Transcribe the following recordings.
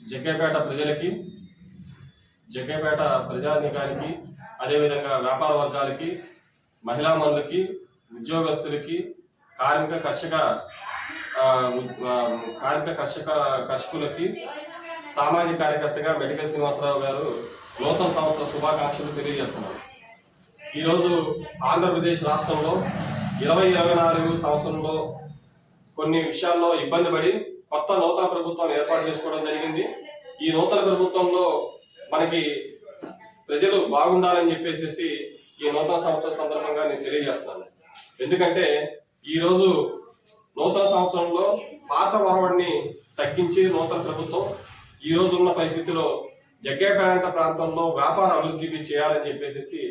జగ్గైపేట ప్రజలకి, జగ్గైపేట ప్రజానీకానికి, అదేవిధంగా వ్యాపార వర్గాలకి, మహిళామణులకి, ఉద్యోగస్తులకి, కర్షకులకి, సామాజిక కార్యకర్తగా మెడికల్ శ్రీనివాసరావు గారు నూతన సంవత్సర శుభాకాంక్షలు తెలియజేస్తున్నారు. ఈరోజు ఆంధ్రప్రదేశ్ రాష్ట్రంలో 2024 సంవత్సరంలో కొన్ని విషయాల్లో ఇబ్బంది పడి కొత్త నూతన ప్రభుత్వాన్ని ఏర్పాటు చేసుకోవడం జరిగింది. ఈ నూతన ప్రభుత్వంలో మనకి ప్రజలు బాగుండాలని చెప్పేసి ఈ నూతన సంవత్సరం సందర్భంగా నేను తెలియజేస్తున్నాను. ఎందుకంటే ఈరోజు నూతన సంవత్సరంలో పాత వరవడిని తగ్గించి నూతన ప్రభుత్వం ఈ రోజు ఉన్న పరిస్థితిలో జగ్గైపేట ప్రాంతంలో వ్యాపార అభివృద్ధికి చేయాలని చెప్పేసి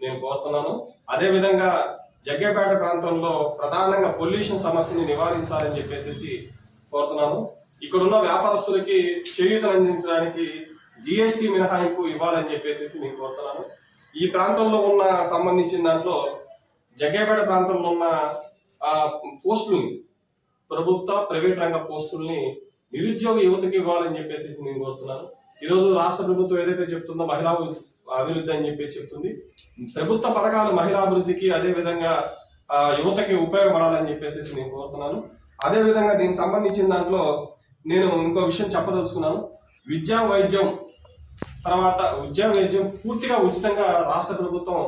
నేను కోరుతున్నాను. అదేవిధంగా జగ్గైపేట ప్రాంతంలో ప్రధానంగా పొల్యూషన్ సమస్యని నివారించాలని చెప్పేసి కోరుతున్నాను. ఇక్కడున్న వ్యాపారస్తులకి చేయూతను అందించడానికి జిఎస్టీ మినహాయింపు ఇవ్వాలని చెప్పేసి నేను కోరుతున్నాను. ఈ ప్రాంతంలో ఉన్న సంబంధించిన దాంట్లో జగ్గైపేట ప్రాంతంలో ఉన్న పోస్టుల్ని, ప్రభుత్వ ప్రైవేట్ రంగ పోస్టుల్ని నిరుద్యోగ యువతకి ఇవ్వాలని చెప్పేసి నేను కోరుతున్నాను. ఈరోజు రాష్ట్ర ప్రభుత్వం ఏదైతే చెప్తుందో మహిళా అభివృద్ధి అని చెప్పేసి చెప్తుంది. ప్రభుత్వ పథకాలు మహిళా అభివృద్ధికి, అదేవిధంగా యువతకి ఉపయోగపడాలని చెప్పేసి నేను కోరుతున్నాను. అదేవిధంగా దీనికి సంబంధించిన దాంట్లో నేను ఇంకో విషయం చెప్పదలుచుకున్నాను. విద్యా వైద్యం పూర్తిగా ఉచితంగా రాష్ట్ర ప్రభుత్వం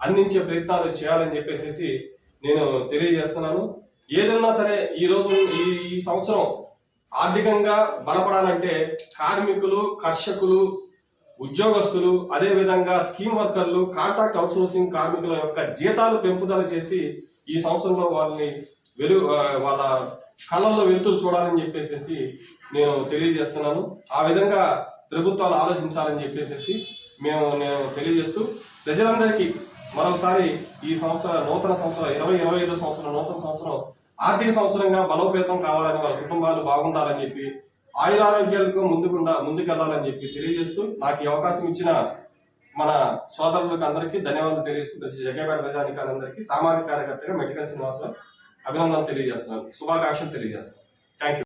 అందించే ప్రయత్నాలు చేయాలని చెప్పేసి నేను తెలియజేస్తున్నాను. ఏదన్నా సరే ఈరోజు ఈ సంవత్సరం ఆర్థికంగా బలపడాలంటే కార్మికులు, కర్షకులు, ఉద్యోగస్తులు, అదేవిధంగా స్కీమ్ వర్కర్లు, కాంట్రాక్ట్ అవుట్సోర్సింగ్ కార్మికుల యొక్క జీతాలు పెంపుదల చేసి ఈ సంవత్సరంలో వాళ్ళ కళ్ళల్లో వెలుతురు చూడాలని చెప్పేసి నేను తెలియజేస్తున్నాను. ఆ విధంగా ప్రభుత్వాలు ఆలోచించాలని చెప్పేసి నేను తెలియజేస్తూ ప్రజలందరికీ మరోసారి ఈ నూతన సంవత్సరం 2025 సంవత్సరం నూతన సంవత్సరం ఆర్థిక సంవత్సరంగా బలోపేతం కావాలని, వాళ్ళ కుటుంబాలు బాగుండాలని చెప్పి, ఆయురారోగ్యాలకు ముందుకెళ్లాలని చెప్పి తెలియజేస్తూ నాకు ఈ అవకాశం ఇచ్చిన మన సోదరులకు అందరికీ ధన్యవాదాలు తెలియజేస్తూ జగ్గైపేట ప్రజానికాలందరికీ సామాజిక కార్యకర్తగా మెడికల్ శ్రీనివాసరావు అభినందనలు తెలియజేస్తున్నాను, శుభాకాంక్షలు తెలియజేస్తున్నాను.